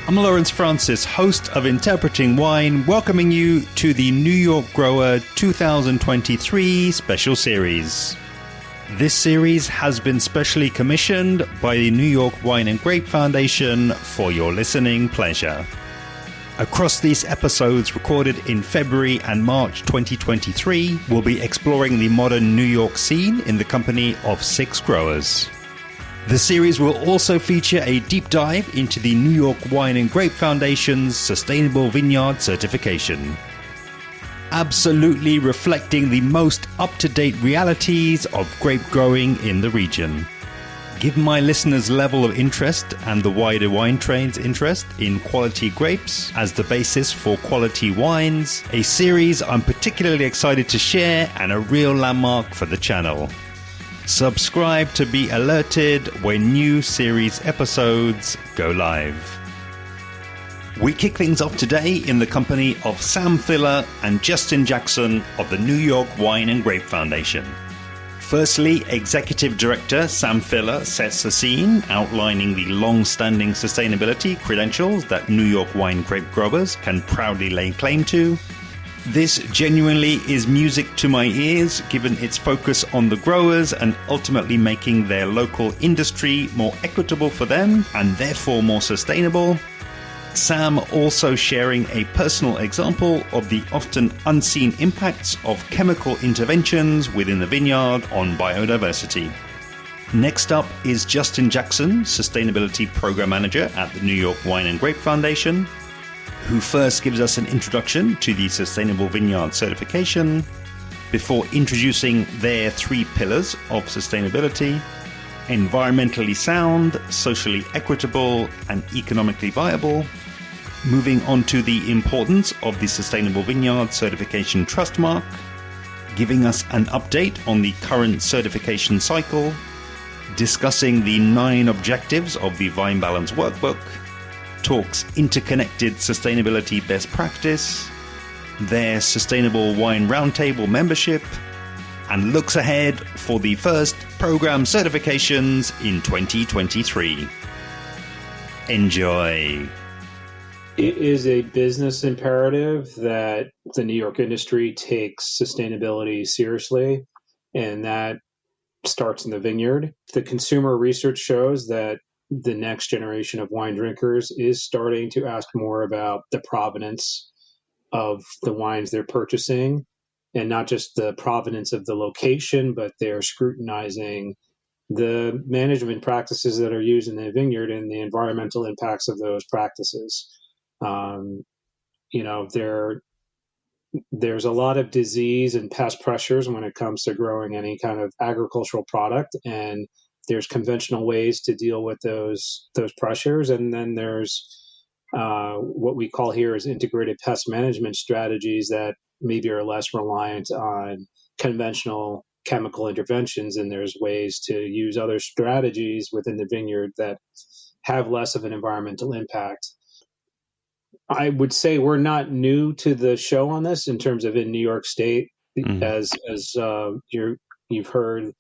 I'm Lawrence Francis, host of Interpreting Wine, welcoming you to the New York Grower 2023 special series. This series has been specially commissioned by the New York Wine and Grape Foundation for your listening pleasure. Across these episodes recorded in February and March 2023, we'll be exploring the modern New York scene in the company of 6 growers. The series will also feature a deep dive into the New York Wine and Grape Foundation's Sustainable Vineyard certification. Absolutely reflecting the most up-to-date realities of grape growing in the region. Given my listeners' level of interest and the wider wine trade's interest in quality grapes as the basis for quality wines, a series I'm particularly excited to share and a real landmark for the channel. Subscribe to be alerted when new series episodes go live. We kick things off today in the company of Sam Filler and Justin Jackson of the New York Wine and Grape Foundation. Firstly, Executive Director Sam Filler sets the scene, outlining the long-standing sustainability credentials that New York wine grape growers can proudly lay claim to. This genuinely is music to my ears, given its focus on the growers and ultimately making their local industry more equitable for them and therefore more sustainable. Sam also sharing a personal example of the often unseen impacts of chemical interventions within the vineyard on biodiversity. Next up is Justin Jackson, Sustainability Program Manager at the New York Wine and Grape Foundation, who first gives us an introduction to the Sustainable Vineyard certification before introducing their 3 pillars of sustainability: environmentally sound, socially equitable, and economically viable. Moving on to the importance of the Sustainable Vineyard certification trust mark, giving us an update on the current certification cycle, discussing the 9 objectives of the Vine Balance Workbook, talks interconnected sustainability best practice, their Sustainable Wine Roundtable membership, and looks ahead for the first program certifications in 2023. Enjoy. It is a business imperative that the New York industry takes sustainability seriously, and that starts in the vineyard. The consumer research shows that the next generation of wine drinkers is starting to ask more about the provenance of the wines they're purchasing, and not just the provenance of the location, but they're scrutinizing the management practices that are used in the vineyard and the environmental impacts of those practices. There's a lot of disease and pest pressures when it comes to growing any kind of agricultural product, and there's conventional ways to deal with those pressures, and then there's what we call here is integrated pest management strategies that maybe are less reliant on conventional chemical interventions, and there's ways to use other strategies within the vineyard that have less of an environmental impact. I would say we're not new to the show on this in terms of in New York State. As you've heard,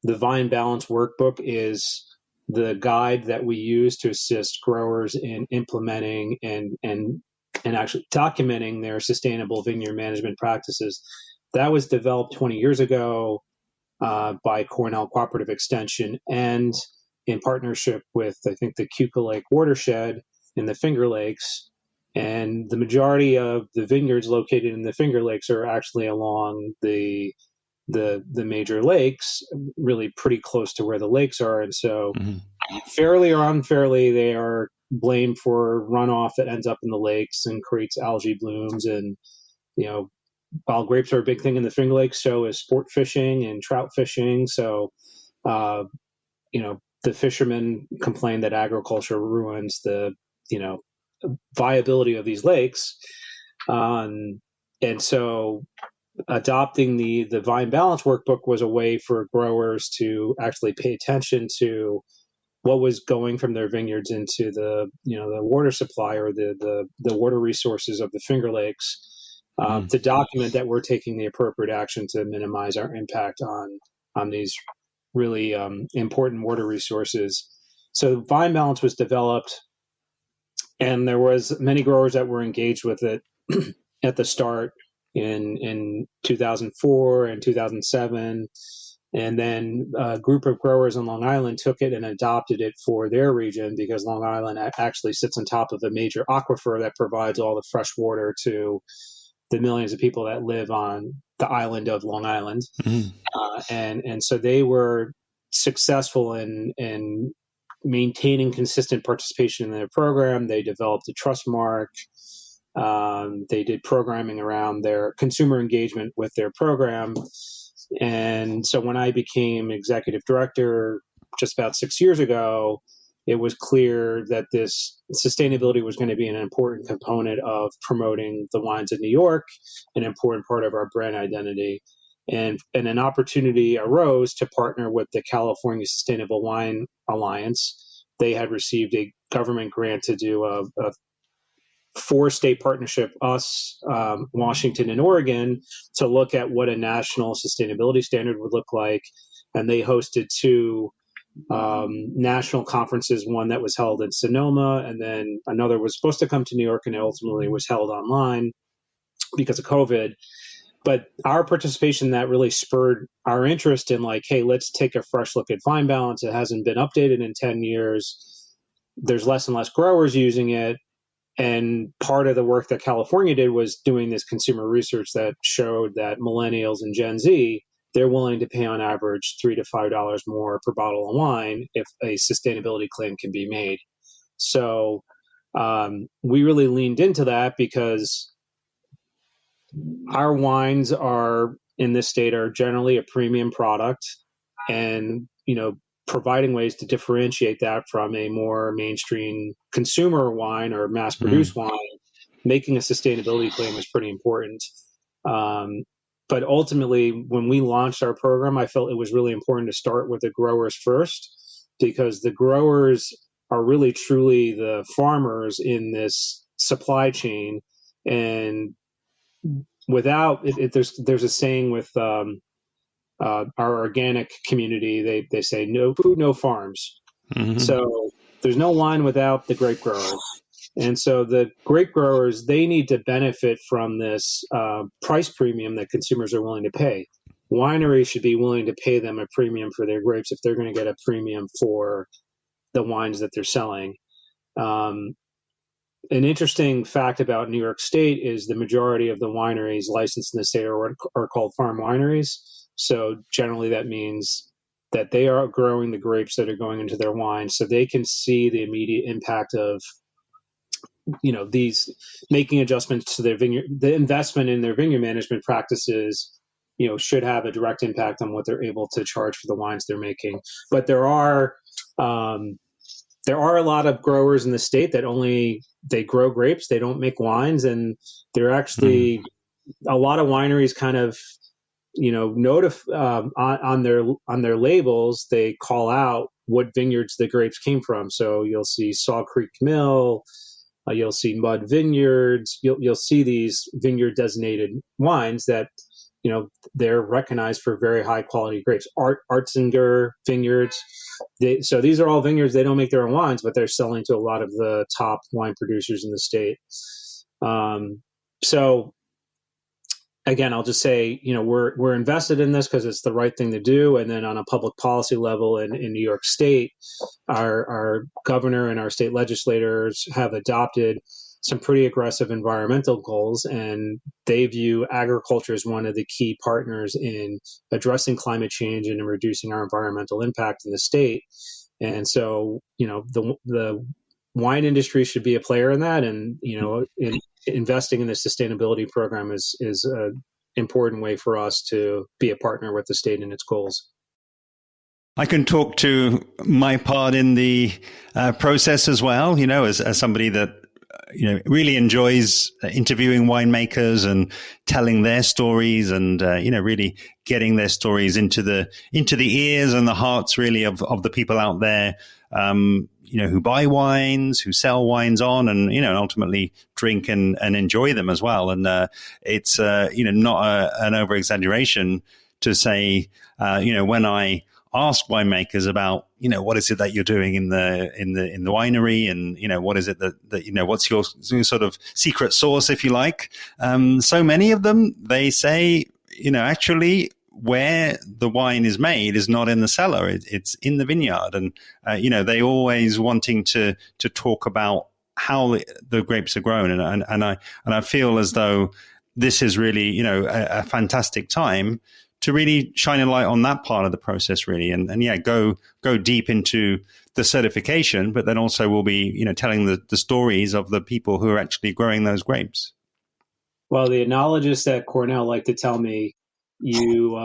the Vine Balance Workbook is the guide that we use to assist growers in implementing and actually documenting their sustainable vineyard management practices. That was developed 20 years ago by Cornell Cooperative Extension and in partnership with, I think, the Keuka Lake watershed in the Finger Lakes. And the majority of the vineyards located in the Finger Lakes are actually along the major lakes, really pretty close to where the lakes are. And so fairly or unfairly, they are blamed for runoff that ends up in the lakes and creates algae blooms. And, while grapes are a big thing in the Finger Lakes, so is sport fishing and trout fishing. So, the fishermen complain that agriculture ruins the, viability of these lakes. And so adopting the Vine Balance Workbook was a way for growers to actually pay attention to what was going from their vineyards into the water supply or the water resources of the Finger Lakes, to document that we're taking the appropriate action to minimize our impact on these really important water resources. So Vine Balance was developed And there was many growers that were engaged with it at the start in 2004 and 2007. And then a group of growers on Long Island took it and adopted it for their region, because Long Island actually sits on top of a major aquifer that provides all the fresh water to the millions of people that live on the island of Long Island. Mm-hmm. And so they were successful in maintaining consistent participation in their program. They developed a trust mark. They did programming around their consumer engagement with their program. And so when I became executive director just about 6 years ago, it was clear that this sustainability was going to be an important component of promoting the wines of New York, an important part of our brand identity. And an opportunity arose to partner with the California Sustainable Wine Alliance. They had received a government grant to do a 4-state partnership, us, Washington, and Oregon, to look at what a national sustainability standard would look like. And they hosted 2 national conferences, one that was held in Sonoma, and then another was supposed to come to New York and ultimately was held online because of COVID. But our participation in that really spurred our interest in like, hey, let's take a fresh look at vine balance. It hasn't been updated in 10 years. There's less and less growers using it. And part of the work that California did was doing this consumer research that showed that millennials and Gen Z, they're willing to pay on average $3 to $5 more per bottle of wine if a sustainability claim can be made. So we really leaned into that because our wines are in this state are generally a premium product, and providing ways to differentiate that from a more mainstream consumer wine or mass-produced wine, making a sustainability claim is pretty important. But ultimately, when we launched our program, I felt it was really important to start with the growers first, because the growers are really truly the farmers in this supply chain. And without it, there's a saying with our organic community, they say no food, no farms. Mm-hmm. So there's no wine without the grape growers. And so the grape growers, they need to benefit from this price premium that consumers are willing to pay. Wineries should be willing to pay them a premium for their grapes if they're going to get a premium for the wines that they're selling. An interesting fact about New York State is the majority of the wineries licensed in the state are called farm wineries. So generally that means that they are growing the grapes that are going into their wine, so they can see the immediate impact of these making adjustments to their vineyard. The investment in their vineyard management practices should have a direct impact on what they're able to charge for the wines they're making. But there are a lot of growers in the state that they grow grapes, they don't make wines, and they're actually a lot of wineries kind of on their labels, they call out what vineyards the grapes came from. So you'll see Saw Creek Mill, you'll see Mud Vineyards, you'll see these vineyard designated wines that they're recognized for very high quality grapes. Artzinger Vineyards. So these are all vineyards. They don't make their own wines, but they're selling to a lot of the top wine producers in the state. So again, I'll just say, we're invested in this because it's the right thing to do. And then on a public policy level in New York State, our governor and our state legislators have adopted some pretty aggressive environmental goals, and they view agriculture as one of the key partners in addressing climate change and in reducing our environmental impact in the state. And so, the wine industry should be a player in that, and investing in the sustainability program is an important way for us to be a partner with the state and its goals. I can talk to my part in the process as well, as somebody that really enjoys interviewing winemakers and telling their stories and, really getting their stories into the ears and the hearts really of the people out there, who buy wines, who sell wines on and, ultimately drink and enjoy them as well. And it's, not an over exaggeration to say, when I ask winemakers about, what is it that you're doing in the winery, and what is it that what's your sort of secret sauce, if you like. So many of them, they say, actually, where the wine is made is not in the cellar; it's in the vineyard, and they always wanting to talk about how the grapes are grown, and I feel as though this is really a fantastic time to really shine a light on that part of the process, really, and go deep into the certification, but then also we'll be telling the stories of the people who are actually growing those grapes. Well, the enologists at Cornell like to tell me you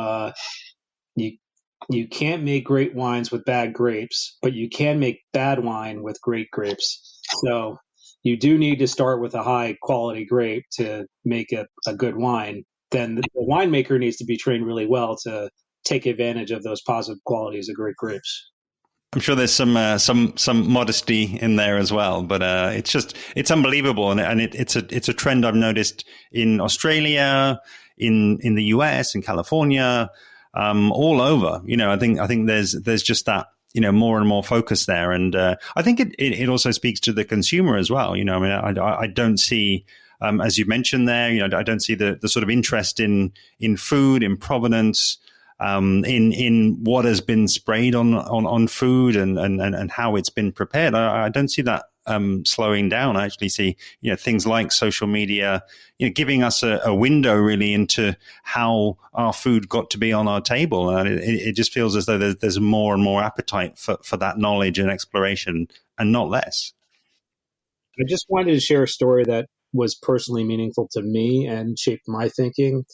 can't make great wines with bad grapes, but you can make bad wine with great grapes. So you do need to start with a high quality grape to make a good wine. Then the winemaker needs to be trained really well to take advantage of those positive qualities of great grapes. I'm sure there's some modesty in there as well, but it's unbelievable, and it's a trend I've noticed in Australia, in the US, in California, all over. I think there's just that more and more focus there, and I think it also speaks to the consumer as well. I don't see. As you mentioned there, I don't see the sort of interest in food, in provenance, in what has been sprayed on food and how it's been prepared. I don't see that slowing down. I actually see things like social media, giving us a window really into how our food got to be on our table, and it just feels as though there's more and more appetite for that knowledge and exploration, and not less. I just wanted to share a story that was personally meaningful to me and shaped my thinking.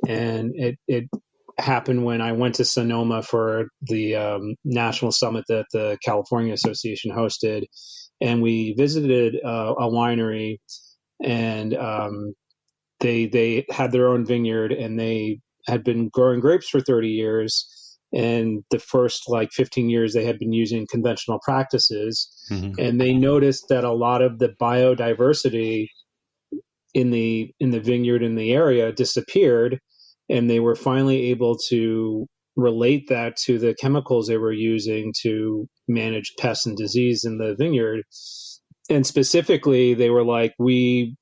And it happened when I went to Sonoma for the national summit that the California Association hosted. And we visited a winery, and they had their own vineyard, and they had been growing grapes for 30 years. And the first 15 years they had been using conventional practices. Mm-hmm. And they noticed that a lot of the biodiversity in the vineyard in the area disappeared, and they were finally able to relate that to the chemicals they were using to manage pests and disease in the vineyard. And specifically, they were like, we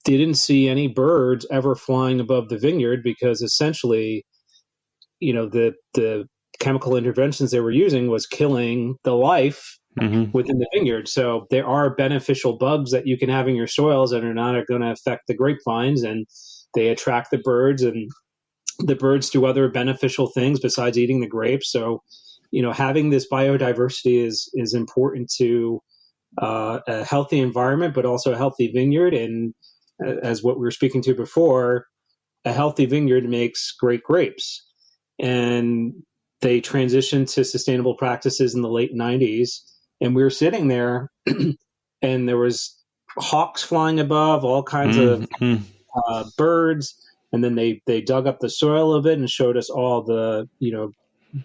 didn't see any birds ever flying above the vineyard because essentially, the chemical interventions they were using was killing the life within the vineyard. So there are beneficial bugs that you can have in your soils that are not going to affect the grapevines, and they attract the birds, and the birds do other beneficial things besides eating the grapes. So, having this biodiversity is important to a healthy environment, but also a healthy vineyard. And as what we were speaking to before, a healthy vineyard makes great grapes. And they transitioned to sustainable practices in the late 90s. And we were sitting there and there was hawks flying above, all kinds of birds. And then they dug up the soil a bit and showed us all the,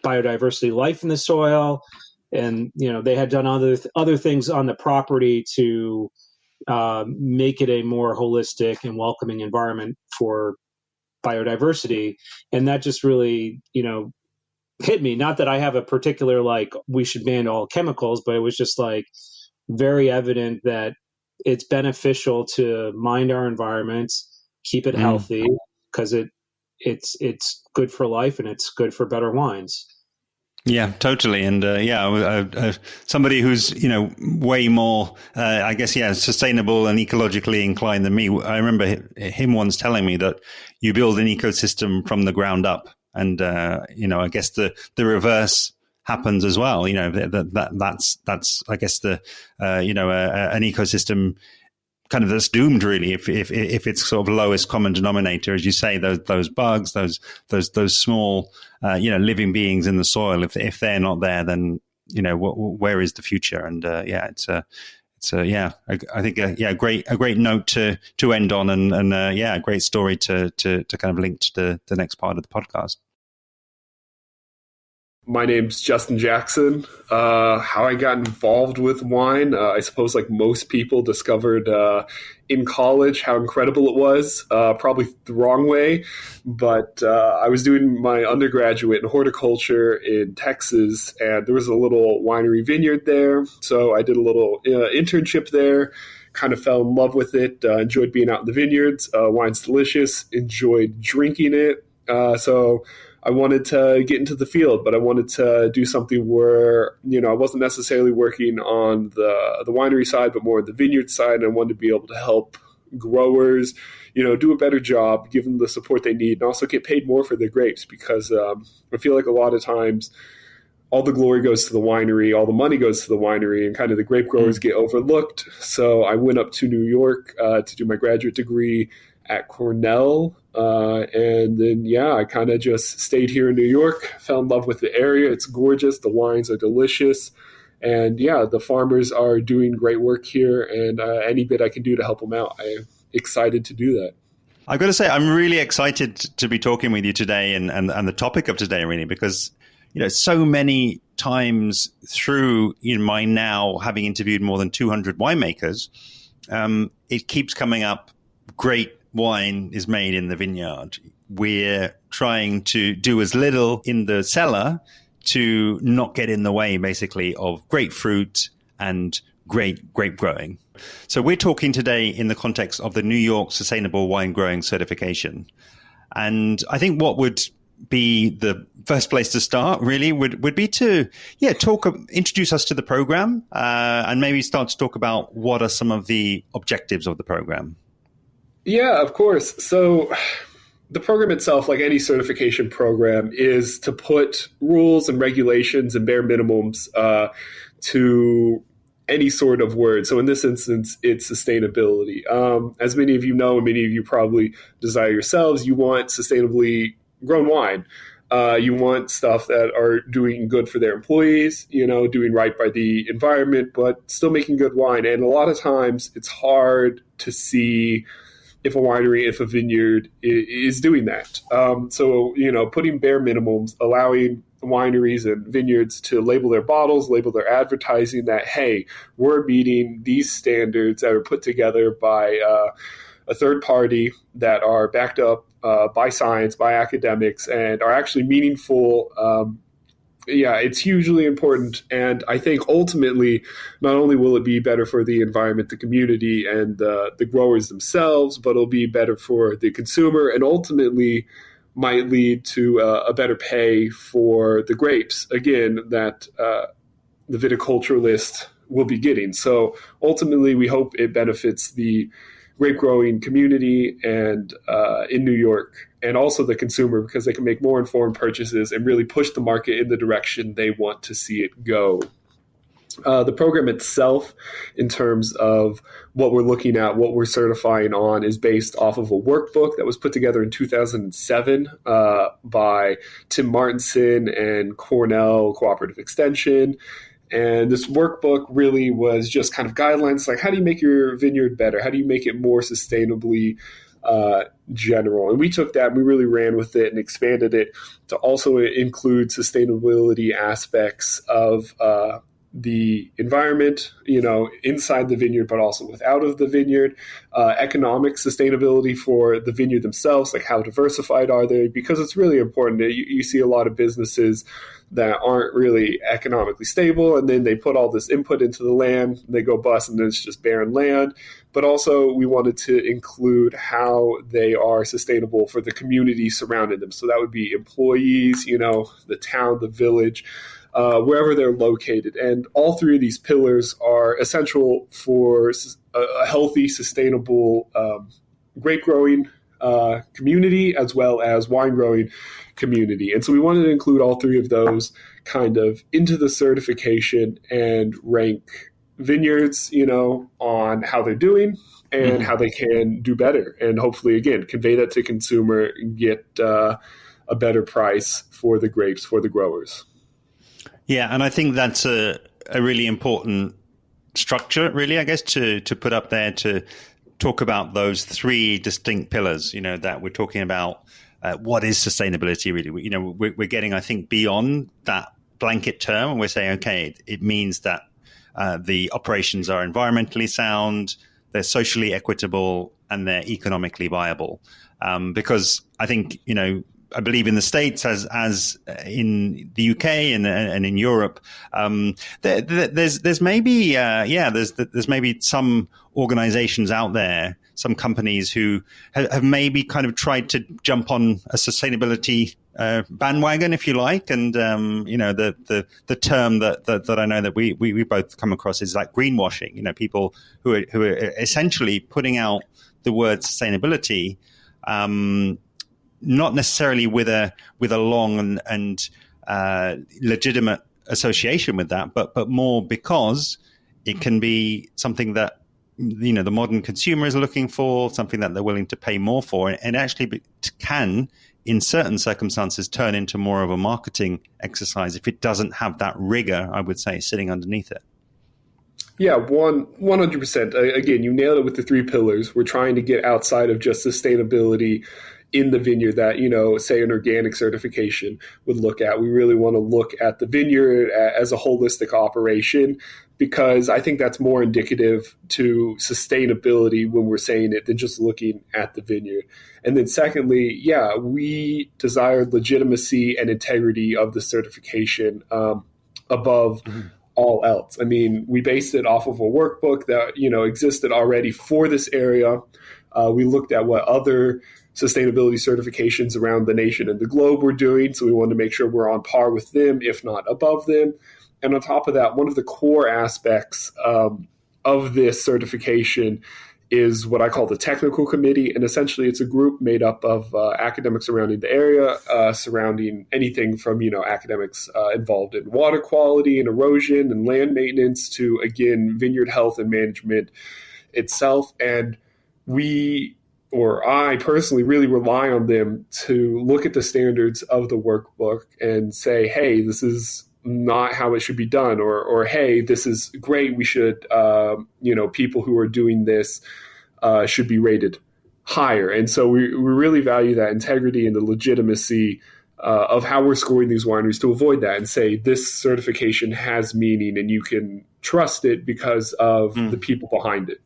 biodiversity life in the soil. And, they had done other things on the property to make it a more holistic and welcoming environment for biodiversity. And that just really, hit me. Not that I have a particular, we should ban all chemicals, but it was just very evident that it's beneficial to mind our environments, keep it healthy, because it's good for life and it's good for better wines. Yeah, totally. And somebody who's, way more, sustainable and ecologically inclined than me. I remember him once telling me that you build an ecosystem from the ground up. And, I guess the reverse happens as well. That's I guess an ecosystem kind of that's doomed really if it's sort of lowest common denominator, as you say, those bugs, those small living beings in the soil. If they're not there, then where is the future? And I think a great note to end on, and a great story to kind of link to the next part of the podcast. My name's Justin Jackson. How I got involved with wine, I suppose like most people discovered in college how incredible it was, probably the wrong way. But I was doing my undergraduate in horticulture in Texas, and there was a little winery vineyard there. So I did a little internship there, kind of fell in love with it, enjoyed being out in the vineyards. Wine's delicious, enjoyed drinking it. So I wanted to get into the field, but I wanted to do something where, I wasn't necessarily working on the winery side, but more the vineyard side. And I wanted to be able to help growers, do a better job, give them the support they need, and also get paid more for their grapes, because I feel like a lot of times all the glory goes to the winery, all the money goes to the winery, and kind of the grape growers get overlooked. So I went up to New York to do my graduate degree at Cornell. And then, I kind of just stayed here in New York, fell in love with the area. It's gorgeous. The wines are delicious. And the farmers are doing great work here. And any bit I can do to help them out, I'm excited to do that. I've got to say, I'm really excited to be talking with you today and the topic of today, really, because, so many times through my now having interviewed more than 200 winemakers, it keeps coming up, great wine is made in the vineyard. We're trying to do as little in the cellar to not get in the way, basically, of grapefruit and great grape growing. So we're talking today in the context of the New York Sustainable Wine Growing Certification. And I think what would be the first place to start really would be to introduce us to the program and maybe start to talk about what are some of the objectives of the program. Yeah, of course. So the program itself, like any certification program, is to put rules and regulations and bare minimums to any sort of word. So in this instance, it's sustainability. As many of you know, and many of you probably desire yourselves, you want sustainably grown wine. You want stuff that are doing good for their employees, doing right by the environment, but still making good wine. And a lot of times it's hard to see if a winery, if a vineyard is doing that. So, putting bare minimums, allowing wineries and vineyards to label their bottles, label their advertising that, hey, we're meeting these standards that are put together by a third party that are backed up by science, by academics, and are actually meaningful. It's hugely important. And I think ultimately, not only will it be better for the environment, the community, and the growers themselves, but it'll be better for the consumer and ultimately might lead to a better pay for the grapes, again, that the viticulturalist will be getting. So ultimately, we hope it benefits the grape growing community and in New York, and also the consumer, because they can make more informed purchases and really push the market in the direction they want to see it go. The program itself, in terms of what we're looking at, what we're certifying on, is based off of a workbook that was put together in 2007 by Tim Martinson and Cornell Cooperative Extension. And this workbook really was just kind of guidelines, like how do you make your vineyard better? How do you make it more sustainably general? And we took that and we really ran with it and expanded it to also include sustainability aspects of the environment, inside the vineyard, but also without of the vineyard, economic sustainability for the vineyard themselves, like how diversified are they? Because it's really important. You see a lot of businesses that aren't really economically stable, and then they put all this input into the land, they go bust, and then it's just barren land. But also we wanted to include how they are sustainable for the community surrounding them. So that would be employees, the town, the village, wherever they're located. And all three of these pillars are essential for a healthy, sustainable grape growing community, as well as wine growing community. And so we wanted to include all three of those kind of into the certification and rank vineyards, on how they're doing and how they can do better. And hopefully, again, convey that to consumer and get a better price for the grapes, for the growers. Yeah, and I think that's a really important structure, really, I guess, to put up there to talk about those three distinct pillars, that we're talking about. What is sustainability really? We're getting, I think, beyond that blanket term, and we're saying, okay, it means that the operations are environmentally sound, they're socially equitable, and they're economically viable. Because I think, I believe in the States as in the UK and in Europe, there's maybe there's maybe some organizations out there, some companies who have maybe kind of tried to jump on a sustainability bandwagon, if you like, and the term that I know that we both come across is like greenwashing. People who are essentially putting out the word sustainability. Not necessarily with a long and legitimate association with that, but more because it can be something that the modern consumer is looking for, something that they're willing to pay more for, and actually can, in certain circumstances, turn into more of a marketing exercise if it doesn't have that rigor, I would say, sitting underneath it. Yeah, 100%. Again, you nailed it with the three pillars. We're trying to get outside of just sustainability in the vineyard that, say an organic certification would look at. We really want to look at the vineyard as a holistic operation, because I think that's more indicative to sustainability when we're saying it than just looking at the vineyard. And then secondly, we desire legitimacy and integrity of the certification above all else. I mean, we based it off of a workbook that, existed already for this area. We looked at what other sustainability certifications around the nation and the globe were doing. So we wanted to make sure we're on par with them, if not above them. And on top of that, one of the core aspects of this certification is what I call the technical committee. And essentially, it's a group made up of academics surrounding the area, surrounding anything from, academics involved in water quality and erosion and land maintenance to, again, vineyard health and management itself. And I personally really rely on them to look at the standards of the workbook and say, hey, this is not how it should be done, or hey, this is great. We should, people who are doing this should be rated higher. And so we really value that integrity and the legitimacy of how we're scoring these wineries to avoid that and say this certification has meaning and you can trust it because of the people behind it.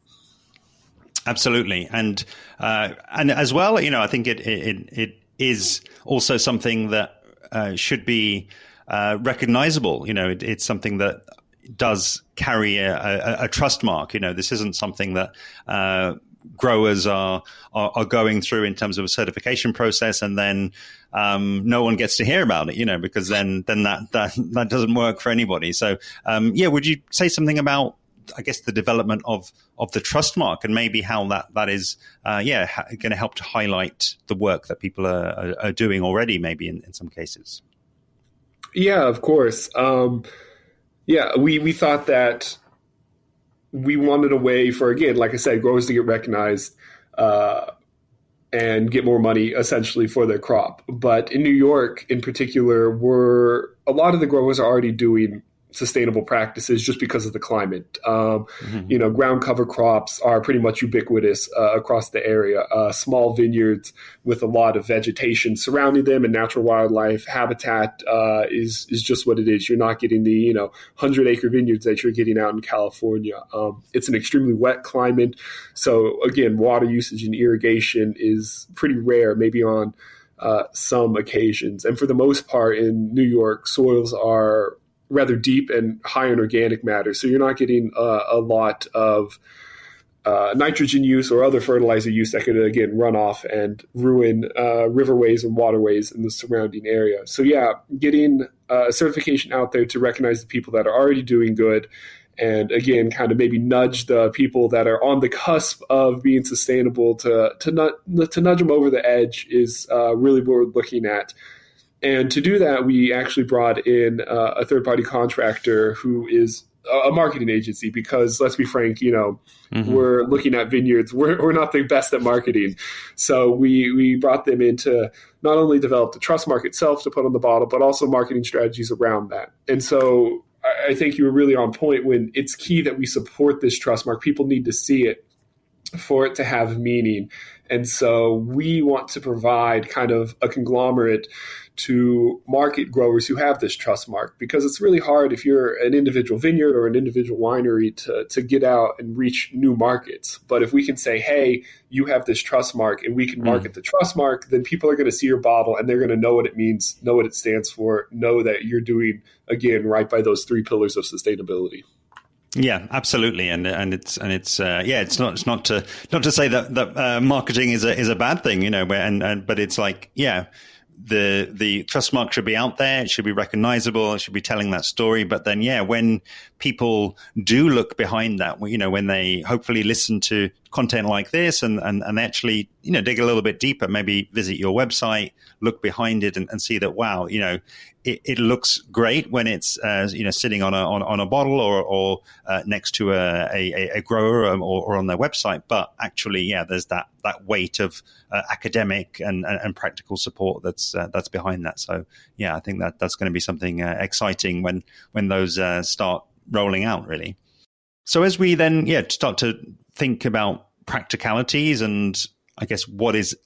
Absolutely, and as well, I think it is also something that should be recognizable. It's something that does carry a trust mark. This isn't something that growers are going through in terms of a certification process, and then no one gets to hear about it. Because then that doesn't work for anybody. So would you say something about, I guess, the development of the trust mark and maybe how that is going to help to highlight the work that people are doing already, maybe in some cases? Yeah, of course. We thought that we wanted a way for, again, like I said, growers to get recognized and get more money essentially for their crop. But in New York in particular, a lot of the growers are already doing sustainable practices just because of the climate. Ground cover crops are pretty much ubiquitous across the area. Small vineyards with a lot of vegetation surrounding them and natural wildlife habitat is just what it is. You're not getting the 100-acre vineyards that you're getting out in California. It's an extremely wet climate. So again, water usage and irrigation is pretty rare, maybe on some occasions. And for the most part in New York, soils are rather deep and high in organic matter. So you're not getting a lot of nitrogen use or other fertilizer use that could, again, run off and ruin riverways and waterways in the surrounding area. So getting a certification out there to recognize the people that are already doing good and, again, kind of maybe nudge the people that are on the cusp of being sustainable to nudge them over the edge is really what we're looking at. And to do that, we actually brought in a third-party contractor who is a marketing agency because, let's be frank, we're looking at vineyards. We're not the best at marketing. So we brought them in to not only develop the trust mark itself to put on the bottle, but also marketing strategies around that. And so I think you were really on point when it's key that we support this trust mark. People need to see it. for it to have meaning. And so we want to provide kind of a conglomerate to market growers who have this trust mark, because it's really hard if you're an individual vineyard or an individual winery to get out and reach new markets. But if we can say, hey, you have this trust mark and we can market the trust mark, then people are going to see your bottle and they're going to know what it means, know what it stands for, know that you're doing, again, right by those 3 pillars of sustainability. Yeah, absolutely, and it's not to say that marketing is a bad thing, you know, but it's like, yeah, the trust mark should be out there, it should be recognizable, it should be telling that story. But then, yeah, when people do look behind that, you know, when they hopefully listen to content like this and they actually, you know, dig a little bit deeper, maybe visit your website, look behind it and see that, wow, you know, it looks great when it's you know, sitting on a bottle or next to a grower or on their website. But actually, yeah, there's that weight of academic and practical support that's behind that. So yeah, I think that's going to be something exciting when those start rolling out, really. So as we then start to think about practicalities and I guess what is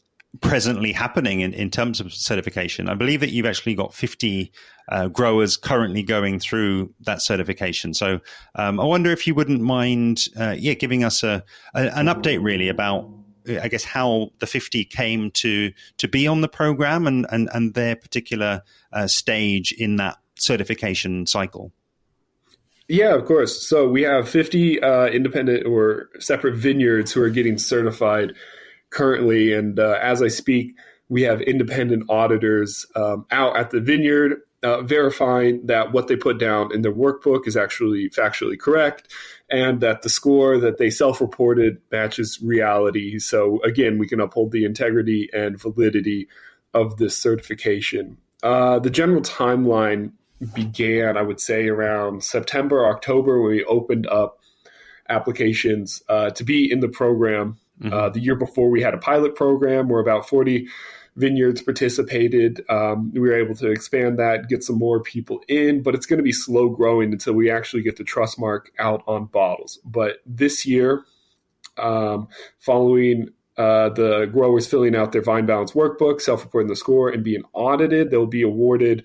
presently happening in terms of certification, I believe that you've actually got 50 growers currently going through that certification. So I wonder if you wouldn't mind giving us an update really about, I guess, how the 50 came to be on the program and their particular stage in that certification cycle. Yeah, of course. So we have 50 independent or separate vineyards who are getting certified currently. And as I speak, we have independent auditors out at the vineyard verifying that what they put down in their workbook is actually factually correct and that the score that they self-reported matches reality. So again, we can uphold the integrity and validity of this certification. The general timeline began, I would say, around September, October, when we opened up applications to be in the program. The year before, we had a pilot program where about 40 vineyards participated. We were able to expand that, get some more people in, but it's going to be slow growing until we actually get the trust mark out on bottles. But this year, following the growers filling out their Vine Balance workbook, self-reporting the score, and being audited, they'll be awarded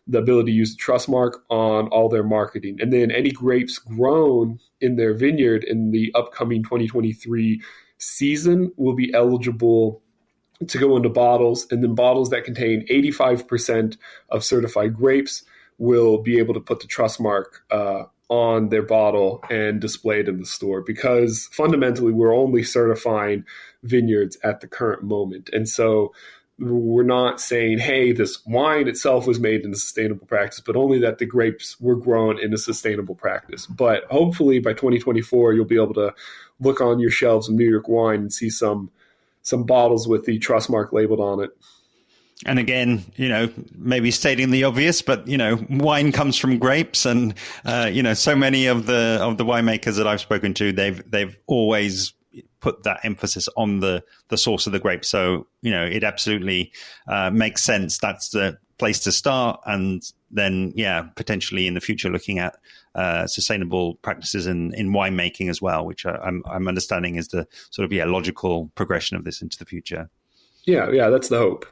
the ability to use the trust mark on all their marketing. And then any grapes grown in their vineyard in the upcoming 2023 season will be eligible to go into bottles. And then bottles that contain 85% of certified grapes will be able to put the trust mark on their bottle and display it in the store, because fundamentally we're only certifying vineyards at the current moment. And so we're not saying, hey, this wine itself was made in a sustainable practice, but only that the grapes were grown in a sustainable practice. But hopefully by 2024, you'll be able to look on your shelves of New York wine and see some bottles with the trust mark labeled on it. And again, you know, maybe stating the obvious, but, you know, wine comes from grapes, and, you know, so many of the winemakers that I've spoken to, they've always put that emphasis on the source of the grape. So, you know, it absolutely makes sense. That's the place to start. And then, yeah, potentially in the future, looking at sustainable practices in winemaking as well, which I'm understanding is the sort of, logical progression of this into the future. Yeah, that's the hope.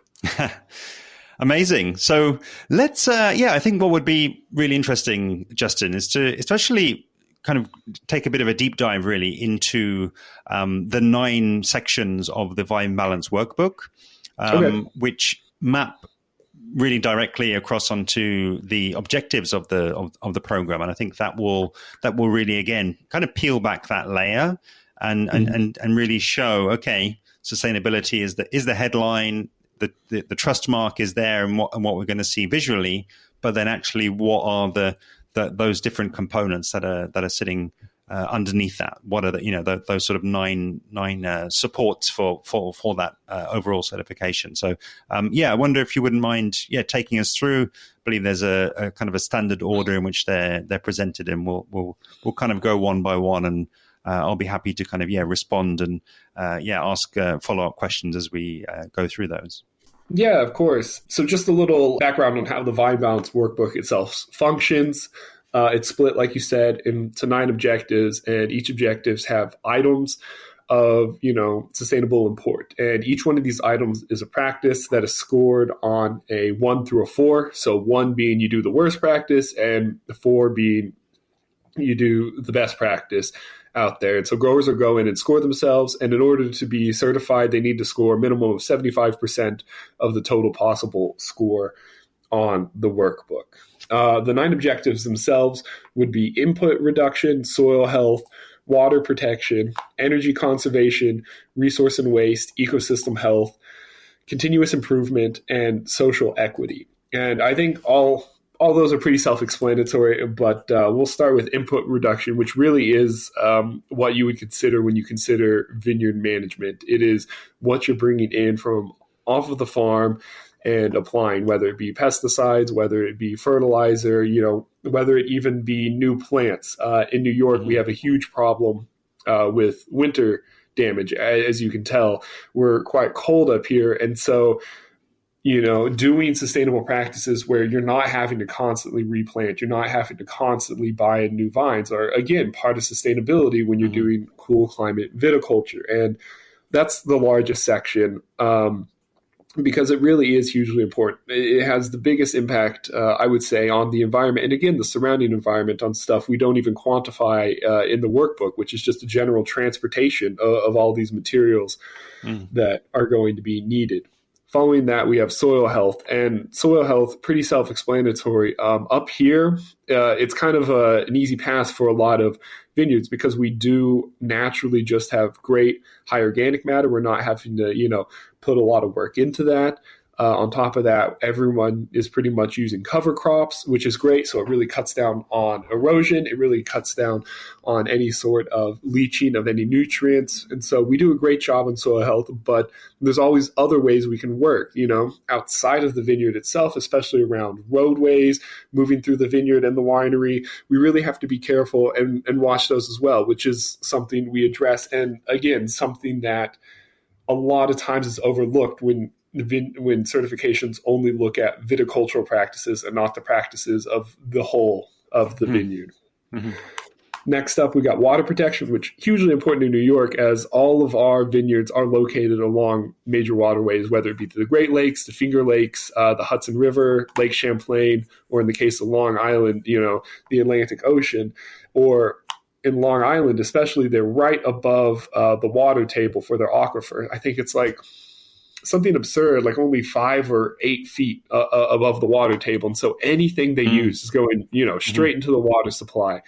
Amazing. So let's, I think what would be really interesting, Justin, is to especially kind of take a bit of a deep dive really into the 9 sections of the Vine Balance workbook, which map really directly across onto the objectives of the program. And I think that will really, again, kind of peel back that layer and really show, okay, sustainability is the headline, the trust mark is there, and what we're going to see visually, but then actually what are those different components that are sitting underneath that? What are those sort of nine supports for that overall certification? So I wonder if you wouldn't mind taking us through. I believe there's a kind of a standard order in which they're presented, and we'll kind of go one by one, and I'll be happy to kind of respond and ask follow-up questions as we go through those. Yeah, of course. So just a little background on how the Vine Balance workbook itself functions. It's split, like you said, into 9 objectives, and each objectives have items of, sustainable import. And each one of these items is a practice that is scored on a 1 through a 4. So 1 being you do the worst practice, and the 4 being you do the best practice out there. And so growers will go in and score themselves. And in order to be certified, they need to score a minimum of 75% of the total possible score on the workbook. The 9 objectives themselves would be input reduction, soil health, water protection, energy conservation, resource and waste, ecosystem health, continuous improvement, and social equity. And I think all those are pretty self-explanatory, but we'll start with input reduction, which really is what you would consider when you consider vineyard management. It is what you're bringing in from off of the farm and applying, whether it be pesticides, whether it be fertilizer, whether it even be new plants. In New York, we have a huge problem with winter damage. As you can tell, we're quite cold up here. And so, doing sustainable practices where you're not having to constantly replant, you're not having to constantly buy in new vines are, again, part of sustainability when you're doing cool climate viticulture. And that's the largest section. Because it really is hugely important. It has the biggest impact, I would say, on the environment. And again, the surrounding environment on stuff we don't even quantify in the workbook, which is just a general transportation of all these materials that are going to be needed. Following that, we have soil health. And soil health, pretty self-explanatory. Up here, it's kind of an easy pass for a lot of vineyards because we do naturally just have great high organic matter. We're not having to, put a lot of work into that. On top of that, everyone is pretty much using cover crops, which is great. So it really cuts down on erosion. It really cuts down on any sort of leaching of any nutrients. And so we do a great job on soil health, but there's always other ways we can work, outside of the vineyard itself, especially around roadways, moving through the vineyard and the winery. We really have to be careful and watch those as well, which is something we address. And again, something that a lot of times is overlooked when certifications only look at viticultural practices and not the practices of the whole of the vineyard. Mm-hmm. Next up, we got water protection, which is hugely important in New York as all of our vineyards are located along major waterways, whether it be the Great Lakes, the Finger Lakes, the Hudson River, Lake Champlain, or in the case of Long Island, the Atlantic Ocean, or in Long Island, especially, they're right above the water table for their aquifer. I think it's like something absurd, like only 5 or 8 feet above the water table. And so anything they use is going, straight into the water supply.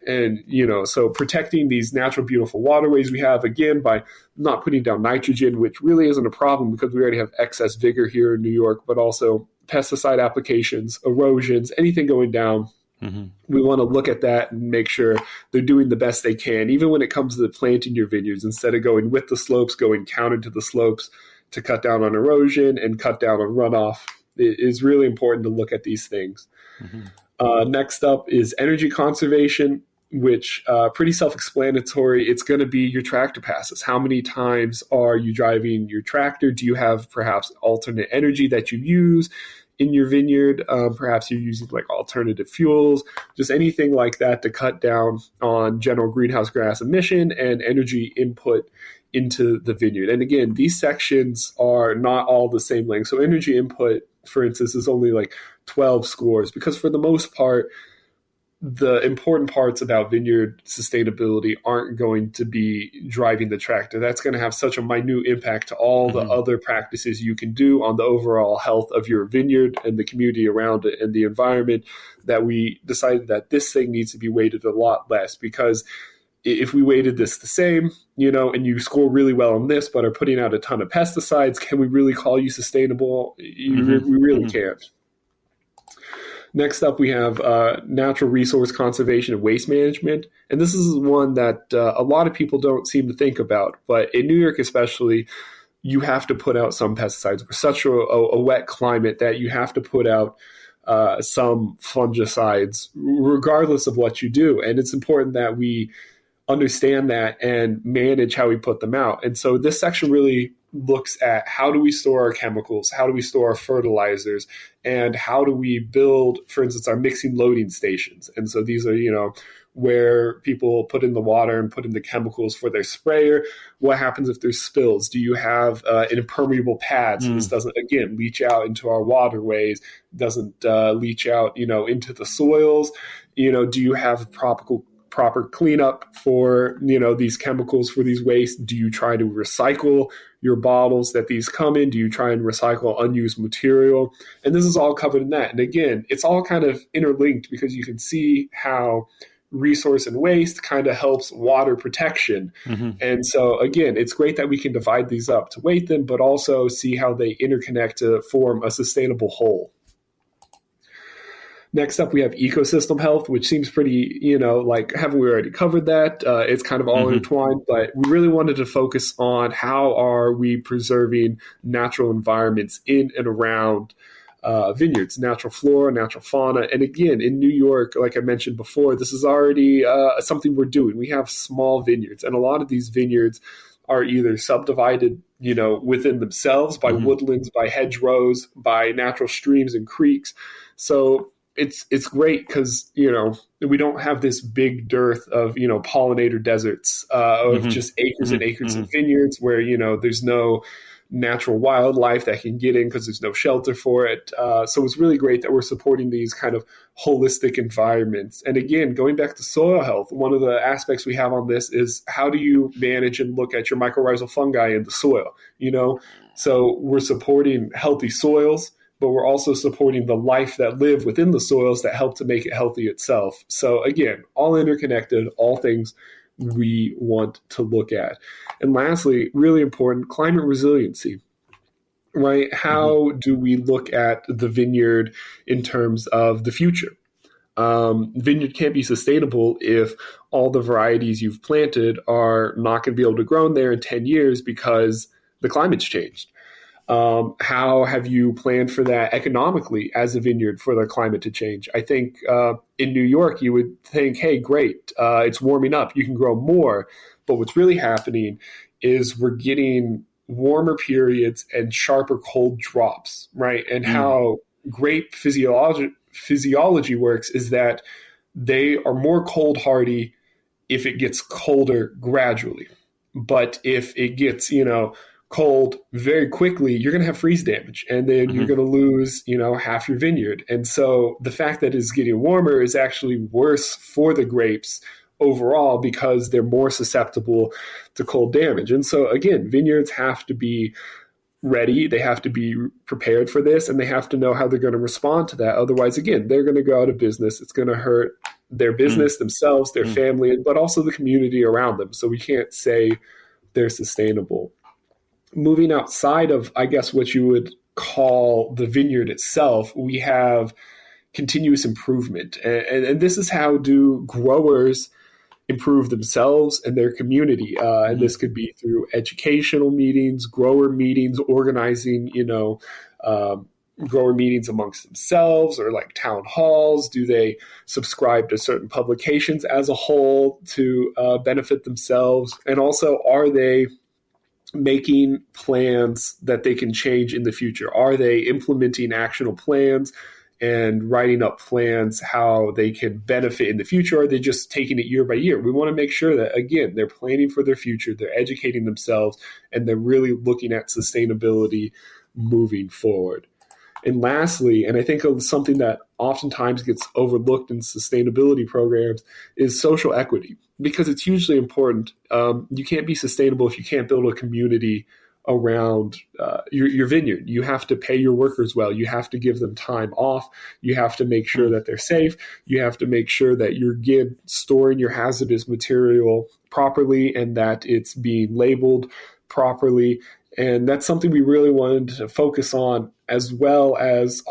And, so protecting these natural, beautiful waterways we have, again, by not putting down nitrogen, which really isn't a problem because we already have excess vigor here in New York, but also pesticide applications, erosions, anything going down. Mm-hmm. We want to look at that and make sure they're doing the best they can, even when it comes to planting your vineyards, instead of going with the slopes, going counter to the slopes to cut down on erosion and cut down on runoff. It is really important to look at these things. Mm-hmm. Next up is energy conservation, which pretty self-explanatory. It's going to be your tractor passes. How many times are you driving your tractor? Do you have perhaps alternate energy that you use in your vineyard? Perhaps you're using like alternative fuels, just anything like that to cut down on general greenhouse gas emission and energy input into the vineyard. And again, these sections are not all the same length. So energy input, for instance, is only like 12 scores because for the most part, the important parts about vineyard sustainability aren't going to be driving the tractor. That's going to have such a minute impact to all the other practices you can do on the overall health of your vineyard and the community around it and the environment, that we decided that this thing needs to be weighted a lot less. Because if we weighted this the same, and you score really well on this, but are putting out a ton of pesticides, can we really call you sustainable? We really can't. Next up, we have natural resource conservation and waste management. And this is one that a lot of people don't seem to think about. But in New York especially, you have to put out some pesticides. We're such a wet climate that you have to put out some fungicides regardless of what you do. And it's important that we understand that and manage how we put them out. And so this section really looks at how do we store our chemicals, how do we store our fertilizers, and how do we build, for instance, our mixing loading stations. And so these are, where people put in the water and put in the chemicals for their sprayer. What happens if there's spills? Do you have an impermeable pad so this doesn't, again, leach out into our waterways, doesn't leach out, into the soils? Do you have proper cleanup for, these chemicals, for these wastes? Do you try to recycle your bottles that these come in? Do you try and recycle unused material? And this is all covered in that. And again, it's all kind of interlinked because you can see how resource and waste kind of helps water protection. And so again, it's great that we can divide these up to weight them, but also see how they interconnect to form a sustainable whole. Next up, we have ecosystem health, which seems pretty, haven't we already covered that? It's kind of all intertwined, but we really wanted to focus on how are we preserving natural environments in and around vineyards, natural flora, natural fauna. And again, in New York, like I mentioned before, this is already something we're doing. We have small vineyards, and a lot of these vineyards are either subdivided, within themselves by woodlands, by hedgerows, by natural streams and creeks. So it's great because, we don't have this big dearth of, pollinator deserts of just acres and acres of vineyards where, there's no natural wildlife that can get in because there's no shelter for it. So it's really great that we're supporting these kind of holistic environments. And again, going back to soil health, one of the aspects we have on this is how do you manage and look at your mycorrhizal fungi in the soil? So we're supporting healthy soils, but we're also supporting the life that live within the soils that help to make it healthy itself. So again, all interconnected, all things we want to look at. And lastly, really important, climate resiliency, right? How do we look at the vineyard in terms of the future? Vineyard can't be sustainable if all the varieties you've planted are not going to be able to grow there in 10 years because the climate's changed. How have you planned for that economically as a vineyard for the climate to change? I think in New York, you would think, hey, great, it's warming up, you can grow more. But what's really happening is we're getting warmer periods and sharper cold drops, right? And how grape physiology works is that they are more cold hardy if it gets colder gradually. But if it gets, cold very quickly, you're going to have freeze damage, and then you're going to lose, half your vineyard. And so the fact that it's getting warmer is actually worse for the grapes overall because they're more susceptible to cold damage. And so again, vineyards have to be ready. They have to be prepared for this, and they have to know how they're going to respond to that. Otherwise, again, they're going to go out of business. It's going to hurt their business, themselves, their family, but also the community around them. So we can't say they're sustainable. Moving outside of, I guess, what you would call the vineyard itself, we have continuous improvement. And this is how do growers improve themselves and their community. And this could be through educational meetings, grower meetings, organizing, grower meetings amongst themselves or like town halls. Do they subscribe to certain publications as a whole to benefit themselves? And also, are they making plans that they can change in the future? Are they implementing actionable plans and writing up plans how they can benefit in the future? Or are they just taking it year by year? We want to make sure that, again, they're planning for their future, they're educating themselves, and they're really looking at sustainability moving forward. And lastly, and I think something that oftentimes gets overlooked in sustainability programs is social equity, because it's hugely important. You can't be sustainable if you can't build a community around your vineyard. You have to pay your workers well. You have to give them time off. You have to make sure that they're safe. You have to make sure that you're storing your hazardous material properly and that it's being labeled properly. And that's something we really wanted to focus on, as well as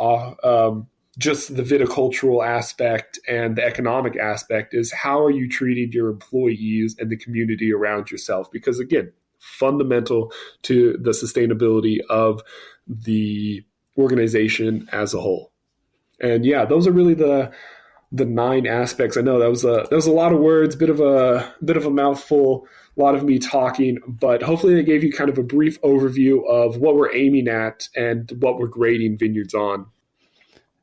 just the viticultural aspect and the economic aspect is how are you treating your employees and the community around yourself? Because again, fundamental to the sustainability of the organization as a whole. And yeah, those are really the the 9 aspects. I know that was a lot of words, bit of a mouthful, a lot of me talking, but hopefully they gave you kind of a brief overview of what we're aiming at and what we're grading vineyards on.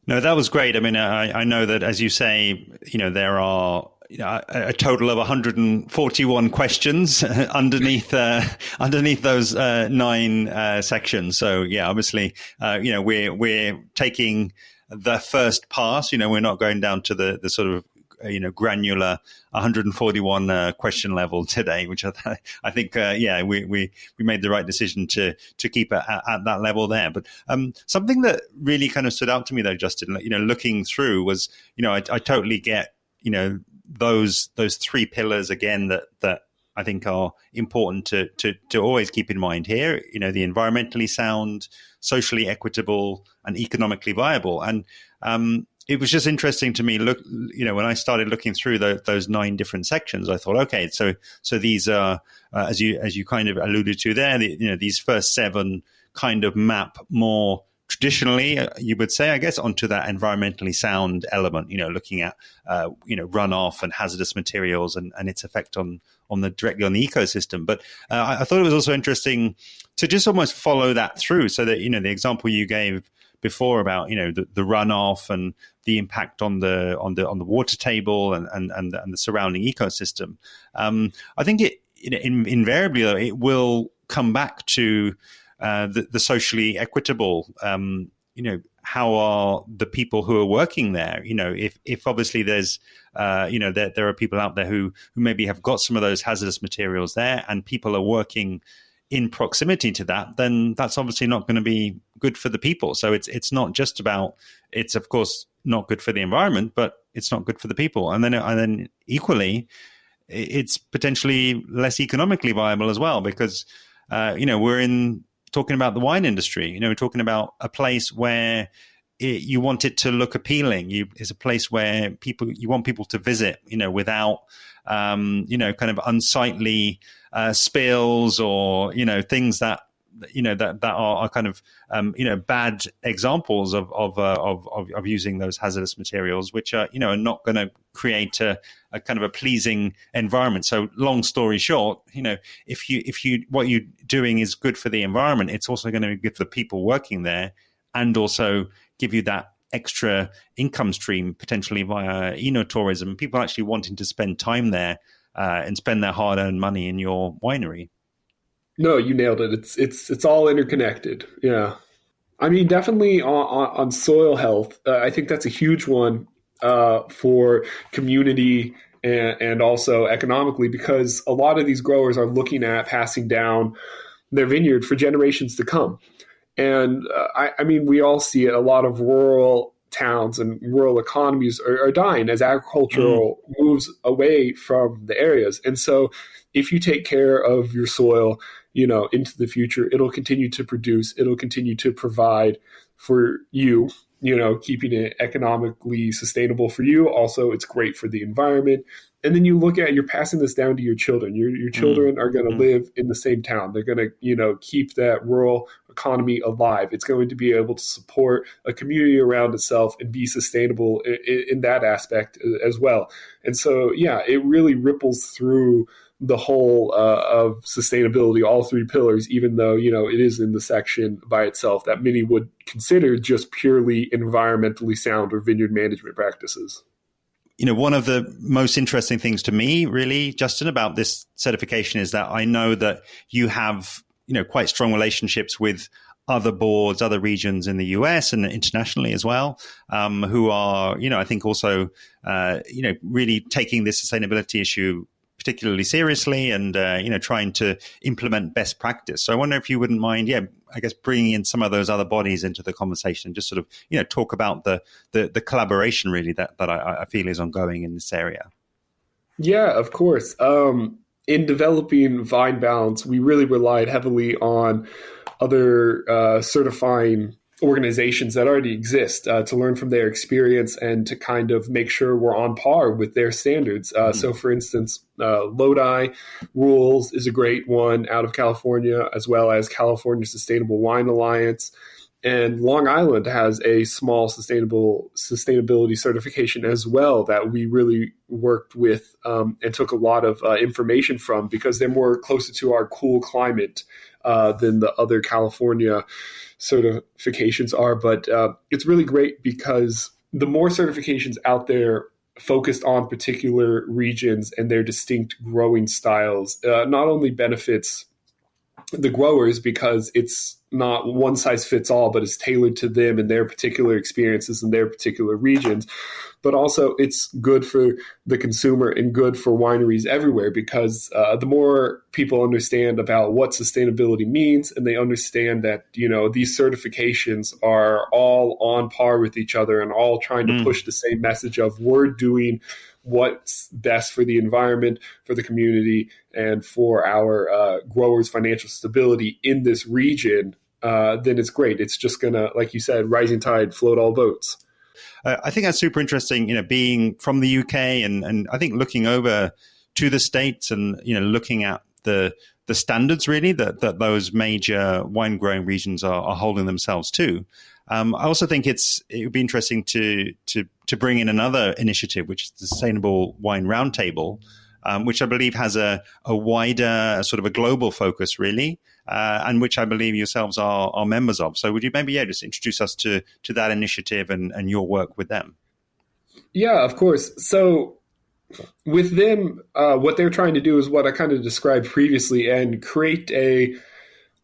No, that was great. I mean, I know that, as you say, there are a total of 141 questions underneath those 9 sections. So yeah, obviously, we're taking the first pass. We're not going down to the sort of granular 141 question level today, which I think we made the right decision to keep it at that level there. But something that really kind of stood out to me though, Justin, looking through was I totally get those 3 pillars again that I think are important to always keep in mind here. The environmentally sound, socially equitable, and economically viable. And it was just interesting to me. Look, when I started looking through those 9 different sections, I thought, okay, so these are as you kind of alluded to there. These first 7 kind of map more traditionally, you would say, I guess, onto that environmentally sound element. Looking at runoff and hazardous materials and its effect directly on the ecosystem. But I thought it was also interesting to just almost follow that through, so that the example you gave before about the runoff and the impact on the water table and the surrounding ecosystem. I think invariably though, it will come back to the socially equitable. How are the people who are working there? If obviously there's there are people out there who maybe have got some of those hazardous materials there, and people are working in proximity to that, then that's obviously not going to be good for the people. So it's not just about, it's of course not good for the environment, but it's not good for the people. And then equally, it's potentially less economically viable as well, because we're talking about the wine industry. We're talking about a place where you want it to look appealing. It's a place where you want people to visit, without kind of unsightly spills or things that that are kind of bad examples of using those hazardous materials, which are are not going to create a kind of a pleasing environment. So long story short, if you what you're doing is good for the environment, it's also going to be good for the people working there, and also give you that extra income stream potentially via enotourism, people actually wanting to spend time there and spend their hard-earned money in your winery. No, you nailed it. It's all interconnected. Yeah, I mean, definitely on soil health, I think that's a huge one for community and also economically, because a lot of these growers are looking at passing down their vineyard for generations to come. And I mean, we all see it. A lot of rural towns and rural economies are dying as agricultural moves away from the areas. And so if you take care of your soil, into the future, it'll continue to produce, it'll continue to provide for you, keeping it economically sustainable for you. Also, it's great for the environment. And then you look at, you're passing this down to your children. Your children are going to live in the same town. They're going to, keep that rural economy alive. It's going to be able to support a community around itself and be sustainable in that aspect as well. And so, yeah, it really ripples through the whole of sustainability, all 3 pillars, even though, it is in the section by itself that many would consider just purely environmentally sound or vineyard management practices. One of the most interesting things to me, really, Justin, about this certification is that I know that you have, quite strong relationships with other boards, other regions in the US and internationally as well, who are, I think also, really taking this sustainability issue particularly seriously and, trying to implement best practice. So I wonder if you wouldn't mind, I guess bringing in some of those other bodies into the conversation, just sort of, talk about the collaboration really that I feel is ongoing in this area. Yeah, of course. In developing Vine Balance, we really relied heavily on other certifying organizations that already exist to learn from their experience and to kind of make sure we're on par with their standards. So, for instance, Lodi Rules is a great one out of California, as well as California Sustainable Wine Alliance. And Long Island has a small sustainability certification as well that we really worked with and took a lot of information from, because they're more closer to our cool climate than the other California certifications are. But it's really great because the more certifications out there focused on particular regions and their distinct growing styles not only benefits the growers, because it's not one size fits all, but it's tailored to them and their particular experiences in their particular regions. But also it's good for the consumer and good for wineries everywhere, because the more people understand about what sustainability means, and they understand that, these certifications are all on par with each other and all trying to push the same message of we're doing what's best for the environment, for the community, and for our growers' financial stability in this region, then it's great. It's just going to, like you said, rising tide float all boats. I think that's super interesting, being from the UK and I think looking over to the States and, looking at the standards really that those major wine growing regions are holding themselves to. I also think it would be interesting to bring in another initiative, which is the Sustainable Wine Roundtable, which I believe has a wider sort of a global focus, really, and which I believe yourselves are members of. So would you maybe just introduce us to that initiative and your work with them? Yeah, of course. So with them, what they're trying to do is what I kind of described previously, and create a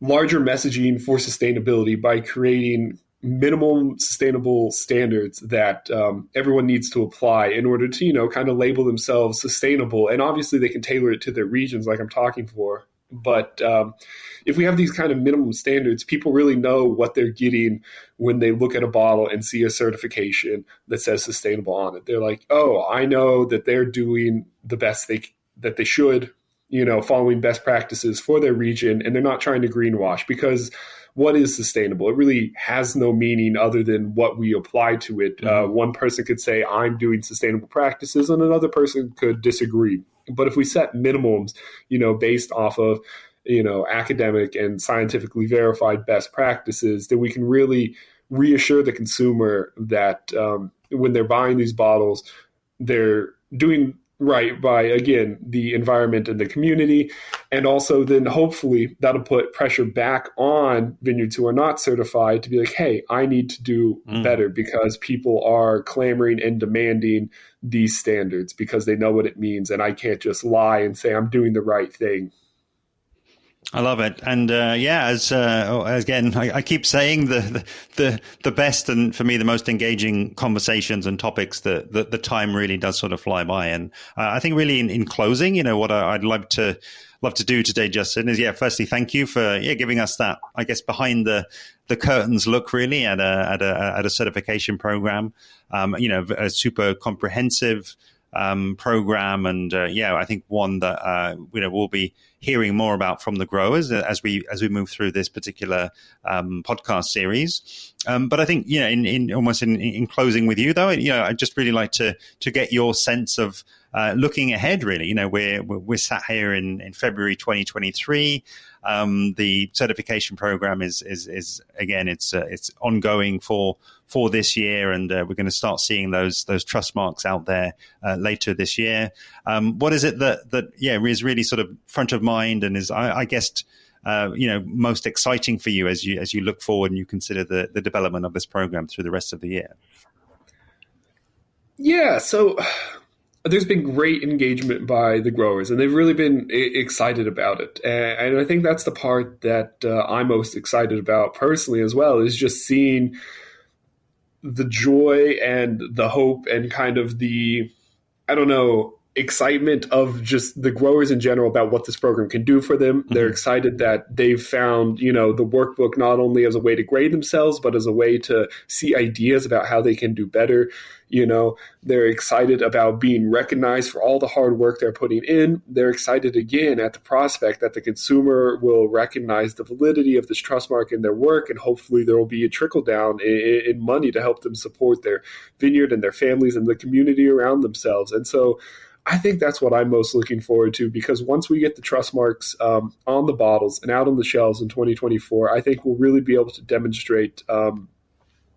larger messaging for sustainability by creating minimum sustainable standards that everyone needs to apply in order to, kind of label themselves sustainable. And obviously they can tailor it to their regions like I'm talking for. But if we have these kind of minimum standards, people really know what they're getting when they look at a bottle and see a certification that says sustainable on it. They're like, oh, I know that they're doing the best that they should, following best practices for their region. And they're not trying to greenwash, because what is sustainable? It really has no meaning other than what we apply to it. One person could say, I'm doing sustainable practices, and another person could disagree. But if we set minimums, based off of, academic and scientifically verified best practices, then we can really reassure the consumer that when they're buying these bottles, they're doing right by, again, the environment and the community. And also then hopefully that'll put pressure back on vineyards who are not certified to be like, hey, I need to do better, because people are clamoring and demanding these standards because they know what it means. And I can't just lie and say I'm doing the right thing. I love it. And again, I keep saying the best and for me the most engaging conversations and topics that the time really does sort of fly by. And I think really in closing, what I'd love to do today, Justin, is firstly thank you for giving us that, I guess, behind the curtains look really at a certification program, a super comprehensive program, and I think one that we'll be hearing more about from the growers as we move through this particular podcast series. But I think in closing with you though, I'd just really like to get your sense of looking ahead. Really, we're sat here in February 2023. The certification program is again it's ongoing for this year, and we're going to start seeing those trust marks out there later this year. What is it that is really sort of front of mind and is I guess most exciting for you as you look forward and you consider the development of this program through the rest of the year? Yeah, so there's been great engagement by the growers, and they've really been excited about it. And I think that's the part that I'm most excited about personally as well, is just seeing the joy and the hope and kind of the, excitement of just the growers in general about what this program can do for them. Mm-hmm. They're excited that they've found, the workbook not only as a way to grade themselves, but as a way to see ideas about how they can do better. They're excited about being recognized for all the hard work they're putting in. They're excited again at the prospect that the consumer will recognize the validity of this trust mark in their work, and hopefully there will be a trickle down in money to help them support their vineyard and their families and the community around themselves. And so I think that's what I'm most looking forward to, because once we get the trust marks on the bottles and out on the shelves in 2024, I think we'll really be able to demonstrate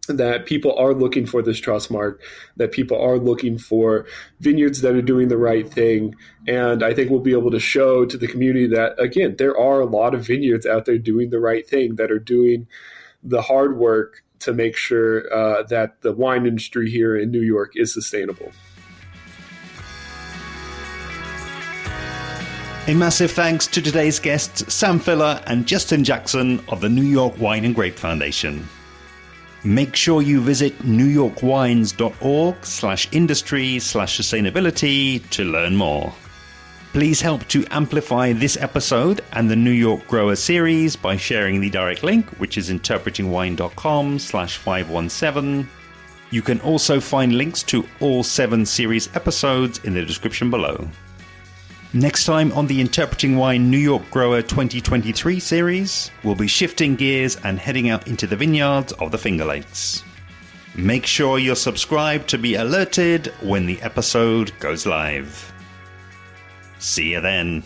that people are looking for this trust mark, that people are looking for vineyards that are doing the right thing. And I think we'll be able to show to the community that, again, there are a lot of vineyards out there doing the right thing, that are doing the hard work to make sure that the wine industry here in New York is sustainable. A massive thanks to today's guests, Sam Filler and Justin Jackson of the New York Wine and Grape Foundation. Make sure you visit newyorkwines.org/industry/sustainability to learn more. Please help to amplify this episode and the New York Grower series by sharing the direct link, which is interpretingwine.com/517. You can also find links to all 7 series episodes in the description below. Next time on the Interpreting Wine New York Grower 2023 series, we'll be shifting gears and heading out into the vineyards of the Finger Lakes. Make sure you're subscribed to be alerted when the episode goes live. See you then.